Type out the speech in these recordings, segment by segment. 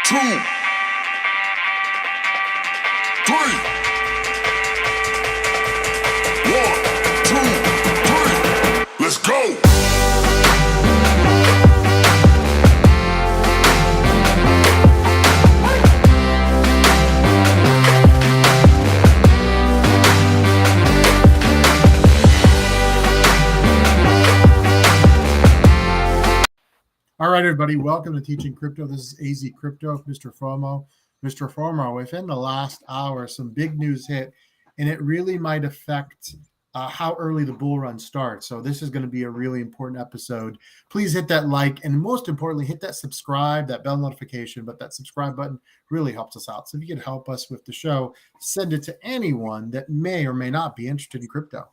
2, 3. 1, 2, 3. Let's go. All right, everybody, welcome to Teaching Crypto. This is AZcrypto, MrFOMO. MrFOMO, within the last hour, some big news hit, and it really might affect how early the bull run starts. So this is going to be a really important episode. Please hit that like, and most importantly, hit that subscribe, that bell notification, but that subscribe button really helps us out. So if you could help us with the show, send it to anyone that may or may not be interested in crypto.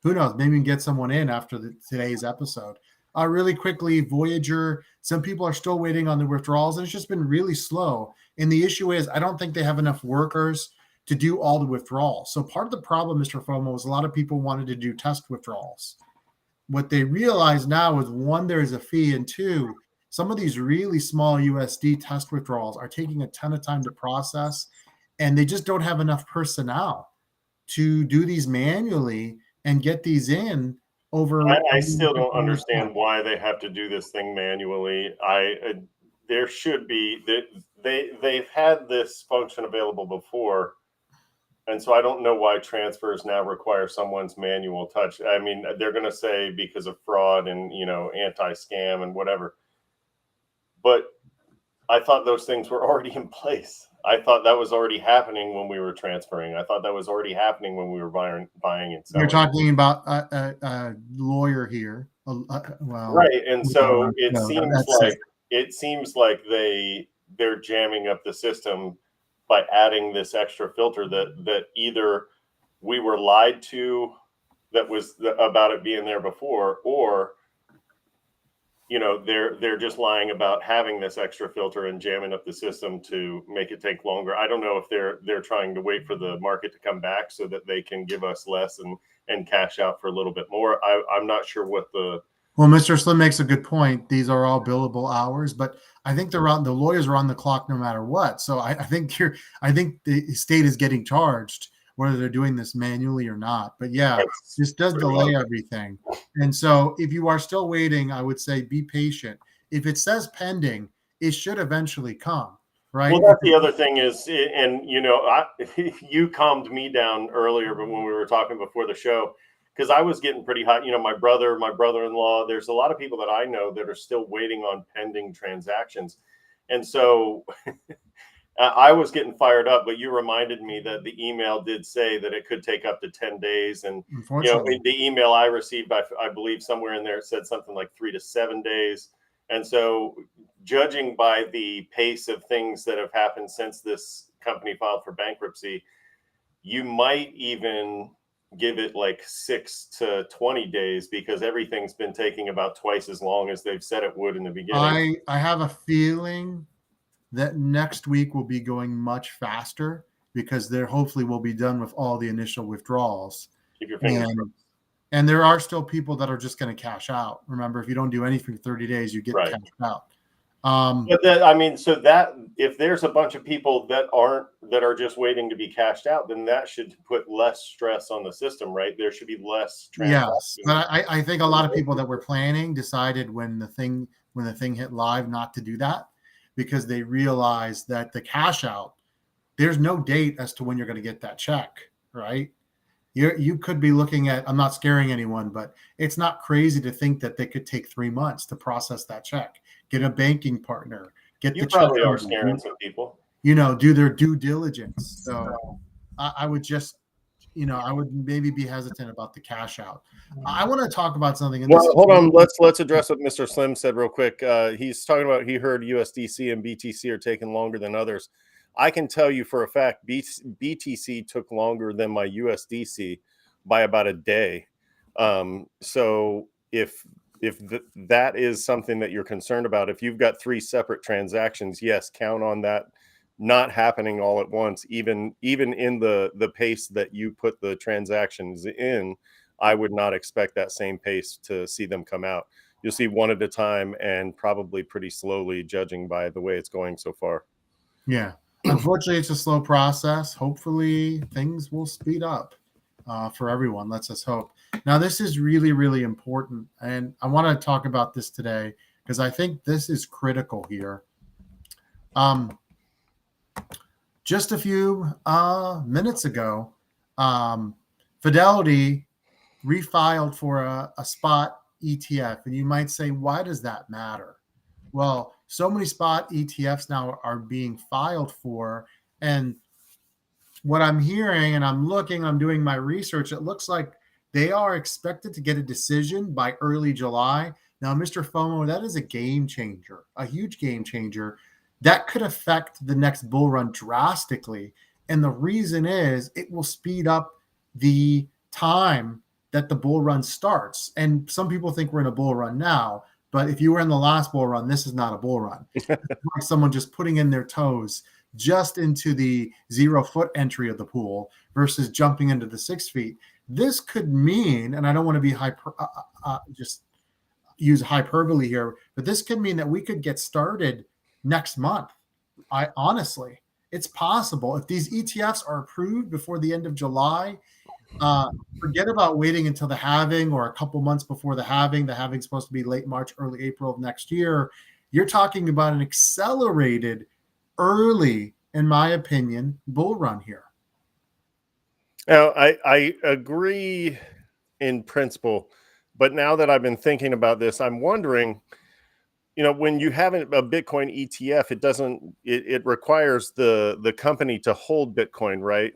Who knows? Maybe we can get someone in after today's episode. Really quickly, Voyager, some people are still waiting on the withdrawals, and it's just been really slow. And the issue is I don't think they have enough workers to do all the withdrawals. So part of the problem, MrFOMO, is a lot of people wanted to do test withdrawals. What they realize now is, one, there is a fee, and two, some of these really small USD test withdrawals are taking a ton of time to process, and they just don't have enough personnel to do these manually and get these in. I still don't understand why they have to do this thing manually. There should be they've had this function available before, and so I don't know why transfers now require someone's manual touch. I mean, they're going to say because of fraud and anti-scam and whatever, but I thought those things were already in place. I thought that was already happening when we were transferring. I thought that was already happening when we were buying and selling. You're talking about a lawyer here. Well, right. And so it seems like they're jamming up the system by adding this extra filter that either we were lied to that was about it being there before, or they're just lying about having this extra filter and jamming up the system to make it take longer. I don't know if they're trying to wait for the market to come back so that they can give us less and cash out for a little bit more. I'm not sure what the... Well, Mr. Slim makes a good point. These are all billable hours, but I think the lawyers are on the clock no matter what. So I think the state is getting charged whether they're doing this manually or not. But yeah, this does delay everything. And so if you are still waiting, I would say be patient. If it says pending, it should eventually come, right? Well, that's the other thing is, and you calmed me down earlier, but when we were talking before the show, because I was getting pretty hot. My brother-in-law, there's a lot of people that I know that are still waiting on pending transactions. And so I was getting fired up, but you reminded me that the email did say that it could take up to 10 days. And, the email I received, I believe somewhere in there, it said something like 3 to 7 days. And so judging by the pace of things that have happened since this company filed for bankruptcy, you might even give it like 6 to 20 days because everything's been taking about twice as long as they've said it would in the beginning. I have a feeling that next week will be going much faster because there hopefully will be done with all the initial withdrawals. Keep your fingers crossed. And there are still people that are just going to cash out. Remember, if you don't do anything for 30 days, you get cashed out. But that if there's a bunch of people that are just waiting to be cashed out, then that should put less stress on the system, right? There should be less transactions. Yes, but I think a lot of people that were planning decided when the thing hit live not to do that because they realized that the cash out, there's no date as to when you're going to get that check, right? You could be looking at, I'm not scaring anyone, but it's not crazy to think that they could take 3 months to process that check, get a banking partner, get the probably check. You probably are scaring some people. Do their due diligence. So I would just, I would maybe be hesitant about the cash out. I want to talk about something. Hold on. Let's address what Mr. Slim said real quick. He's talking about, he heard USDC and BTC are taking longer than others. I can tell you for a fact, BTC took longer than my USDC by about a day. So if that is something that you're concerned about, if you've got 3 separate transactions, yes, count on that not happening all at once, even in the pace that you put the transactions in. I would not expect that same pace to see them come out. You'll see one at a time and probably pretty slowly, judging by the way it's going so far. Yeah. Unfortunately, it's a slow process. Hopefully, things will speed up for everyone. Let's us hope. Now, this is really, really important. And I want to talk about this today because I think this is critical here. Just a few minutes ago, Fidelity refiled for a spot ETF. And you might say, why does that matter? Well, so many spot ETFs now are being filed for. And what I'm hearing, and I'm doing my research, it looks like they are expected to get a decision by early July. Now, Mr. FOMO, that is a game changer, a huge game changer. That could affect the next bull run drastically. And the reason is it will speed up the time that the bull run starts. And some people think we're in a bull run now, but if you were in the last bull run, this is not a bull run. It's like someone just putting in their toes just into the 0-foot entry of the pool versus jumping into the 6 feet. This could mean, and I don't want to be just use hyperbole here, but this could mean that we could get started next month. Honestly, it's possible if these ETFs are approved before the end of July. Forget about waiting until the halving or a couple months before the halving. The halving is supposed to be late March, early April of next year. You're talking about an accelerated, early, in my opinion, bull run here. Now, I agree in principle, but now that I've been thinking about this, I'm wondering, when you have a Bitcoin ETF, it requires the company to hold Bitcoin, right?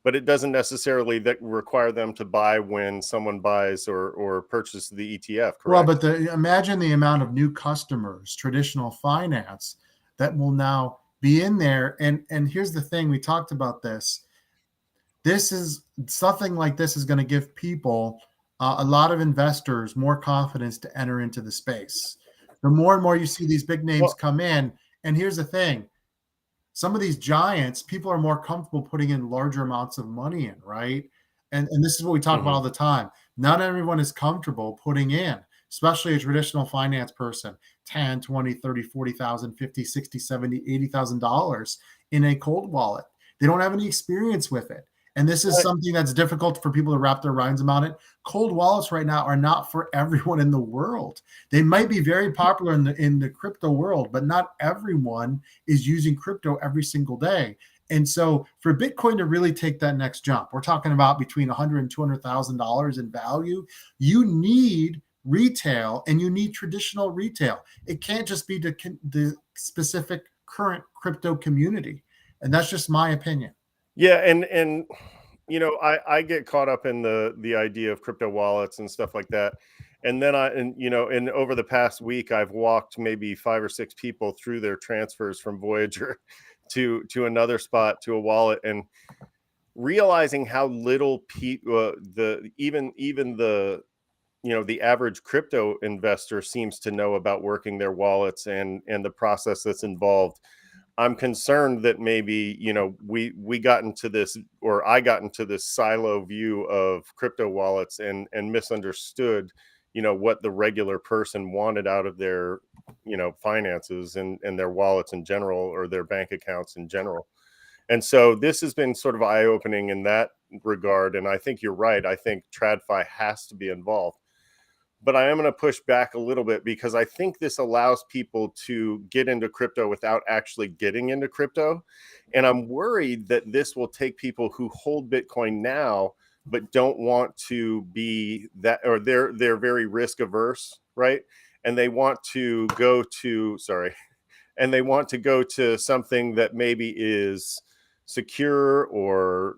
But it doesn't necessarily require them to buy when someone buys or purchases the ETF, correct? Well, but imagine the amount of new customers, traditional finance, that will now be in there. And here's the thing, we talked about this. This is something like this is going to give people, a lot of investors, more confidence to enter into the space. The more and more you see these big names come in, and here's the thing, some of these giants, people are more comfortable putting in larger amounts of money in, right? And this is what we talk about all the time. Not everyone is comfortable putting in, especially a traditional finance person, 10, 20, 30, 40,000, 50, 60, 70, $80,000 in a cold wallet. They don't have any experience with it. And this is something that's difficult for people to wrap their minds around it. Cold wallets right now are not for everyone in the world. They might be very popular in the crypto world, but not everyone is using crypto every single day. And so for Bitcoin to really take that next jump, we're talking about between $100,000 and $200,000 in value. You need retail and you need traditional retail. It can't just be the specific current crypto community. And that's just my opinion. Yeah, and I get caught up in the idea of crypto wallets and stuff like that. And then and over the past week, I've walked maybe 5 or 6 people through their transfers from Voyager to another spot, to a wallet, and realizing how little even the the average crypto investor seems to know about working their wallets and the process that's involved. I'm concerned that maybe, we got into this, or I got into this silo view of crypto wallets and misunderstood, what the regular person wanted out of their, finances and their wallets in general, or their bank accounts in general. And so this has been sort of eye-opening in that regard. And I think you're right. I think TradFi has to be involved. But I am going to push back a little bit, because I think this allows people to get into crypto without actually getting into crypto. And I'm worried that this will take people who hold Bitcoin now, but don't want to be that, or they're very risk averse, right? And they want to go to, something that maybe is secure or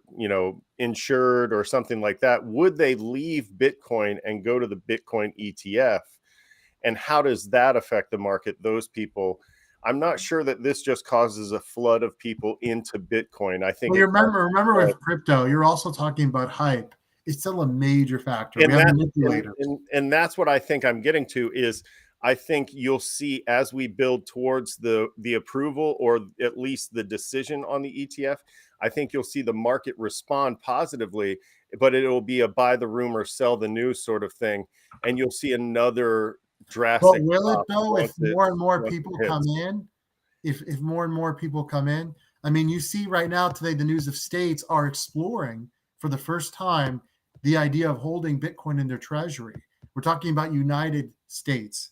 insured or something like that. Would they leave Bitcoin and go to the Bitcoin ETF? And how does that affect the market? Those people, I'm not sure that this just causes a flood of people into Bitcoin. I think remember with crypto, you're also talking about hype. It's still a major factor. We have manipulators. And that's what I think I'm getting to is, I think you'll see, as we build towards the approval, or at least the decision on the ETF, I think you'll see the market respond positively, but it'll be a buy the rumor, sell the news sort of thing. And you'll see another drastic. But will it though, if more and more people come in? if more and more people come in. I mean, you see right now today, the news of states are exploring for the first time the idea of holding Bitcoin in their treasury. We're talking about United states,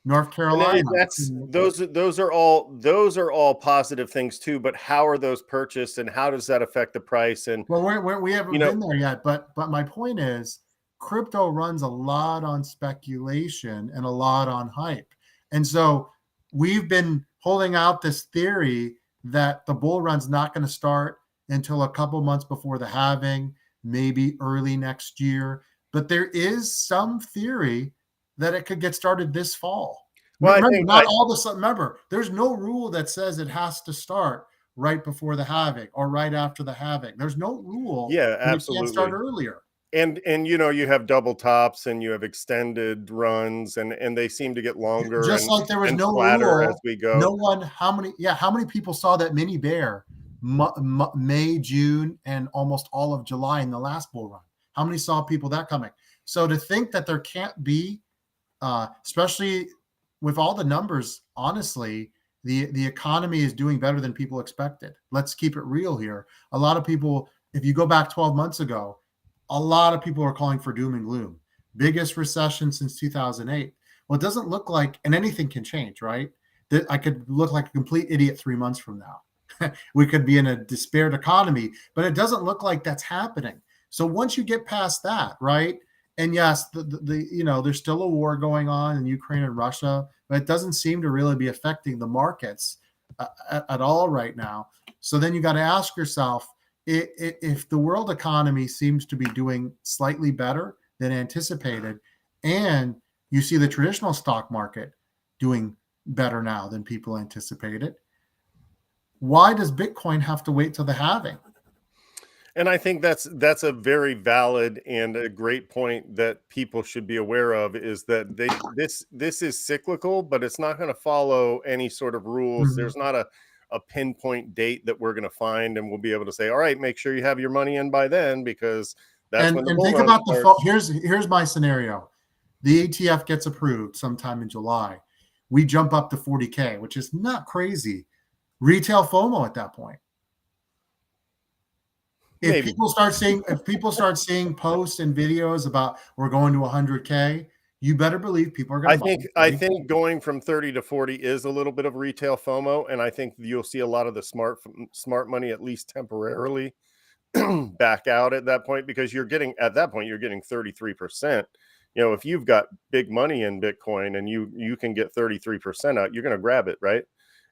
North Carolina. And those are all positive things too. But how are those purchased, and how does that affect the price? And well, we haven't been there yet. But my point is, crypto runs a lot on speculation and a lot on hype, and so we've been holding out this theory that the bull run's not going to start until a couple months before the halving, maybe early next year. But there is some theory that it could get started this fall. Well, remember, there's no rule that says it has to start right before the halving or right after the halving. There's no rule. Yeah, absolutely. It can't start earlier. And you have double tops and you have extended runs, and they seem to get longer. Just like there was no rule as we go. No one. How many people saw that mini bear May, June, and almost all of July in the last bull run? How many saw people that coming? So to think that there can't be, especially with all the numbers, honestly, the economy is doing better than people expected. Let's keep it real here. A lot of people, if you go back 12 months ago, a lot of people are calling for doom and gloom. Biggest recession since 2008. Well, it doesn't look like, and anything can change, right? That I could look like a complete idiot 3 months from now. We could be in a despaired economy, but it doesn't look like that's happening. So once you get past that, right? And yes, there's still a war going on in Ukraine and Russia, but it doesn't seem to really be affecting the markets at all right now. So then you got to ask yourself, if the world economy seems to be doing slightly better than anticipated, and you see the traditional stock market doing better now than people anticipated, why does Bitcoin have to wait till the halving? And I think that's a very valid and a great point that people should be aware of, is that this is cyclical, but it's not going to follow any sort of rules. Mm-hmm. There's not a pinpoint date that we're going to find, and we'll be able to say, all right, make sure you have your money in by then, because that's when the bull think run about starts. Here's my scenario. The ETF gets approved sometime in July. We jump up to 40K, which is not crazy. Retail FOMO at that point. If people start seeing posts and videos about we're going to 100K, you better believe people are going to. I think going from 30 to 40 is a little bit of retail FOMO, and I think you'll see a lot of the smart money, at least temporarily, back out at that point, because you're getting 33%. If you've got big money in Bitcoin and you can get 33% out, you're going to grab it, right?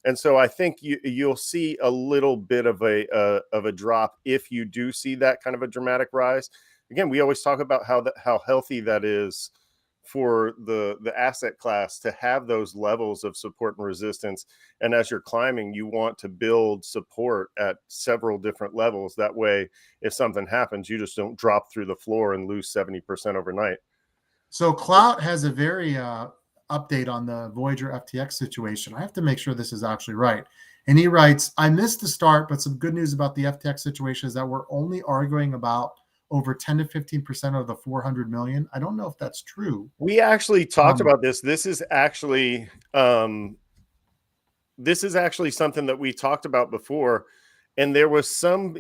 And so I think you'll see a little bit of a drop if you do see that kind of a dramatic rise. Again, we always talk about how healthy that is for the asset class to have those levels of support and resistance. And as you're climbing, you want to build support at several different levels. That way, if something happens, you just don't drop through the floor and lose 70% overnight. So Clout has a very update on the Voyager FTX situation. I have to make sure this is actually right. And he writes, I missed the start, but some good news about the FTX situation is that we're only arguing about over 10 to 15% of the 400 million. I don't know if that's true. We actually talked about this. This is actually something that we talked about before. And there was some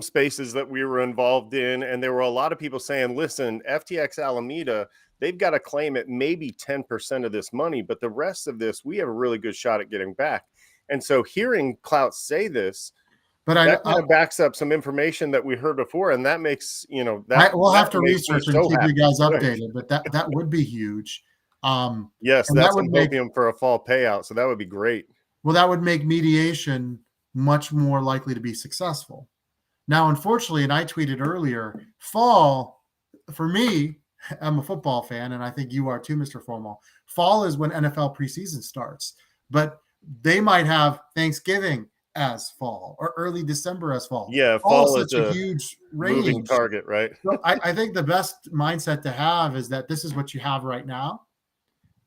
spaces that we were involved in, and there were a lot of people saying, listen, FTX Alameda, they've got to claim it maybe 10% of this money, but the rest of this, we have a really good shot at getting back. And so hearing Clout say this, but that kind of backs up some information that we heard before, and that makes we'll have to research and keep you guys updated. But that would be huge. Yes, that's an opium for a fall payout, so that would be great. Well, that would make mediation much more likely to be successful. Now, unfortunately, and I tweeted earlier, fall for me. I'm a football fan, and I think you are too, Mr. FOMO. Fall is when NFL preseason starts, but they might have Thanksgiving as fall or early December as fall. Yeah, fall is such a huge range. Moving target, right? So I think the best mindset to have is that this is what you have right now,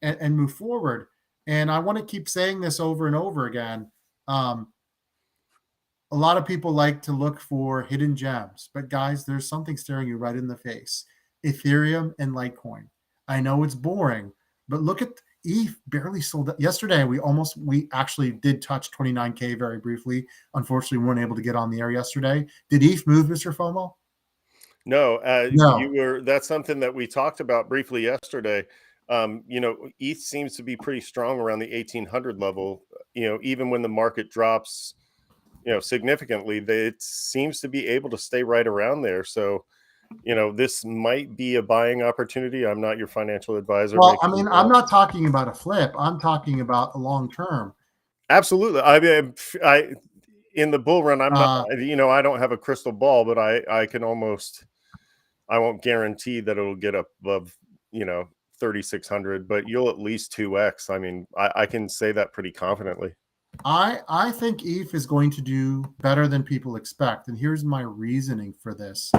and move forward. And I want to keep saying this over and over again. A lot of people like to look for hidden gems, but guys, there's something staring you right in the face. Ethereum and Litecoin. I know it's boring, but look at ETH barely sold up. Yesterday, we actually did touch 29K very briefly. Unfortunately, we weren't able to get on the air yesterday. Did ETH move, Mr. FOMO? No, No. that's something that we talked about briefly yesterday. ETH seems to be pretty strong around the 1800 level. Even when the market drops, significantly, it seems to be able to stay right around there. So, this might be a buying opportunity. I'm not your financial advisor. Well, I mean, I'm not talking about a flip. I'm talking about a long term. Absolutely. I mean, in the bull run, I'm not, I don't have a crystal ball, but I can almost, I won't guarantee that it'll get up above, 3,600, but you'll at least 2x. I mean, I can say that pretty confidently. I think ETH is going to do better than people expect. And here's my reasoning for this.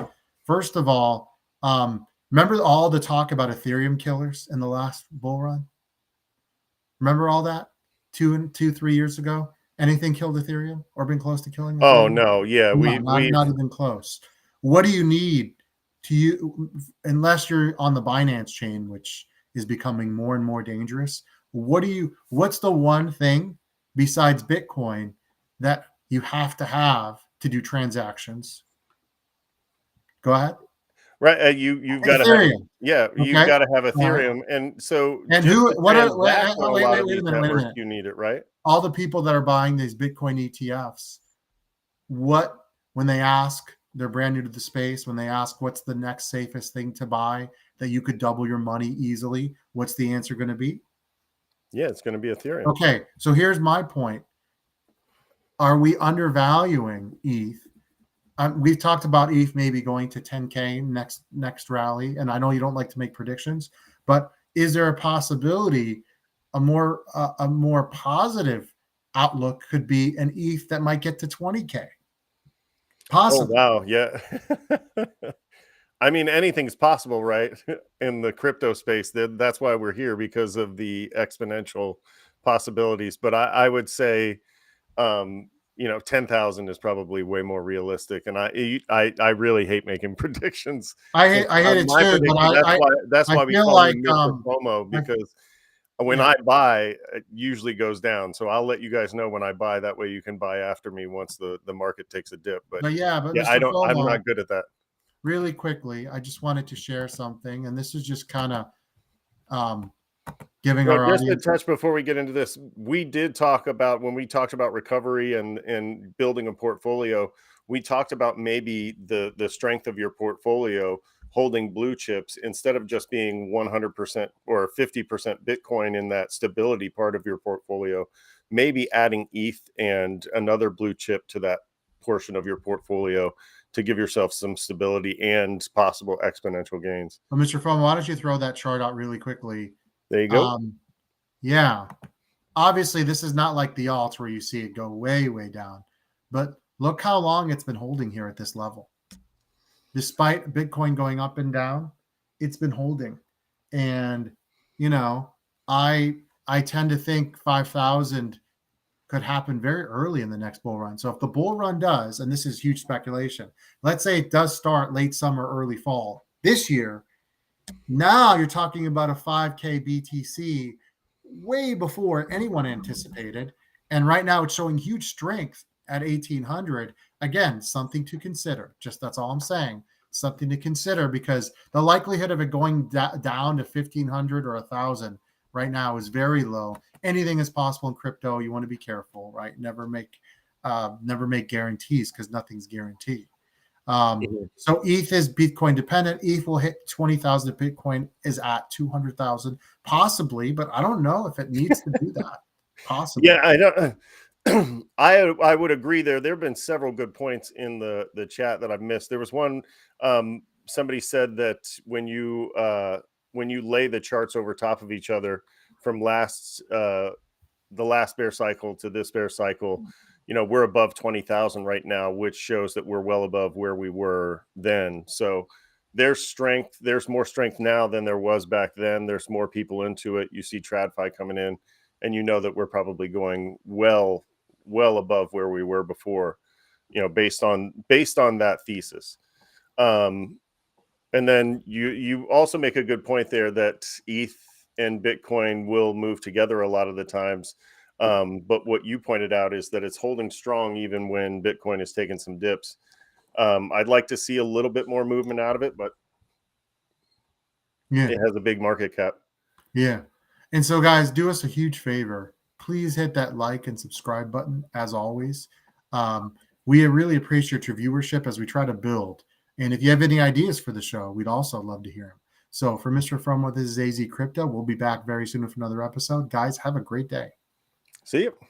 First of all, remember all the talk about Ethereum killers in the last bull run? Remember all that 3 years ago? Anything killed Ethereum or been close to killing Ethereum? Oh no, yeah, not even close. What do you need unless you're on the Binance chain, which is becoming more and more dangerous? What's the one thing besides Bitcoin that you have to do transactions? Go ahead. Right, you've got to have, you've got to have Ethereum, and so and wait a minute. You need it, right? All the people that are buying these Bitcoin ETFs, when they ask, they're brand new to the space. When they ask what's the next safest thing to buy that you could double your money easily, what's the answer going to be? Yeah, it's going to be Ethereum. Okay, so here's my point. Are we undervaluing ETH? We've talked about ETH maybe going to 10K next rally, and I know you don't like to make predictions, but is there a possibility a more positive outlook could be an ETH that might get to 20K? Possibly. Oh, wow, yeah. I mean, anything's possible, right? In the crypto space, that's why we're here, because of the exponential possibilities. But I would say, 10,000 is probably way more realistic. And I really hate making predictions. I hate it too. But that's why we call him Mr. FOMO, because when I buy, it usually goes down. So I'll let you guys know when I buy. That way you can buy after me once the market takes a dip. But Mr. FOMO, I'm not good at that. Really quickly, I just wanted to share something, and this is just kind of giving our just audience a touch before we get into this. We did talk about, when we talked about recovery and building a portfolio, we talked about maybe the strength of your portfolio holding blue chips instead of just being 100% or 50% Bitcoin in that stability part of your portfolio. Maybe adding ETH and another blue chip to that portion of your portfolio to give yourself some stability and possible exponential gains. Well, Mr. FOMO, why don't you throw that chart out really quickly? There you go. Yeah. Obviously, this is not like the alts where you see it go way, way down. But look how long it's been holding here at this level. Despite Bitcoin going up and down, it's been holding. And, I tend to think 5,000 could happen very early in the next bull run. So if the bull run does, and this is huge speculation, let's say it does start late summer, early fall this year, now you're talking about a 5K BTC way before anyone anticipated. And right now it's showing huge strength at 1,800. Again, something to consider. Just that's all I'm saying. Something to consider, because the likelihood of it going down to 1,500 or 1,000 right now is very low. Anything is possible in crypto. You want to be careful, right? Never make guarantees, because nothing's guaranteed. So ETH is Bitcoin dependent. ETH will hit 20,000. Bitcoin is at 200,000, possibly, but I don't know if it needs to do that. Possibly. Yeah, I don't. I would agree there. There have been several good points in the chat that I've missed. There was one. Somebody said that when you lay the charts over top of each other from the last bear cycle to this bear cycle, we're above 20,000 right now, which shows that we're well above where we were then. So there's strength. There's more strength now than there was back then. There's more people into it. You see TradFi coming in, and that we're probably going well above where we were before, based on that thesis. And then you also make a good point there that ETH and Bitcoin will move together a lot of the times. But what you pointed out is that it's holding strong even when Bitcoin is taking some dips. I'd like to see a little bit more movement out of it, but Yeah. it has a big market cap. Yeah. And so, guys, do us a huge favor. Please hit that like and subscribe button, as always. We really appreciate your viewership as we try to build. And if you have any ideas for the show, we'd also love to hear them. So for MrFOMO, this is AZcrypto. We'll be back very soon with another episode. Guys, have a great day. See you.